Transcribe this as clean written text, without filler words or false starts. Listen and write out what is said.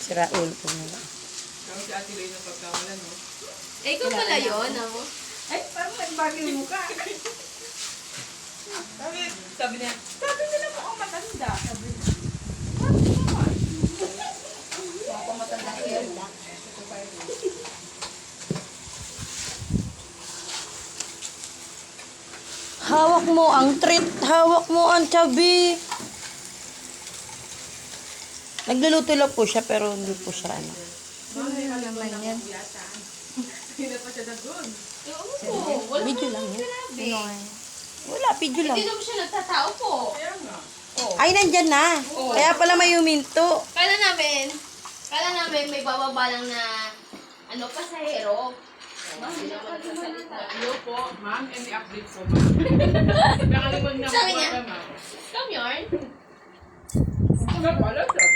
Si Raul po nila. Parang si Ate Lay na pagkawalan, no? Eh, ikaw pala yun, ako. Ay, parang nagbagay yung mukha. Sabi niya, sabi nila mo, oh, matanda. Sabi niya, Ako matanda kayo. Hawak mo ang treat. Hawak mo ang chabi. Nagluluto lang po siya pero hindi po siya ano. naman yan. hindi na pa siya nag-gun. Wala Video lang yan. Wala, video lang. Hindi naman siya nagtatao po. Kaya nga. Ay, nandyan na. Kaya pala may huminto. Kala namin may bababa lang na pasahero. Hindi naman nagsasalita. Hello po, ma'am. Any update po, ma'am? Nakalimag na po Sabi niya, ka, ma'am. come yarn. Wala, wala siya.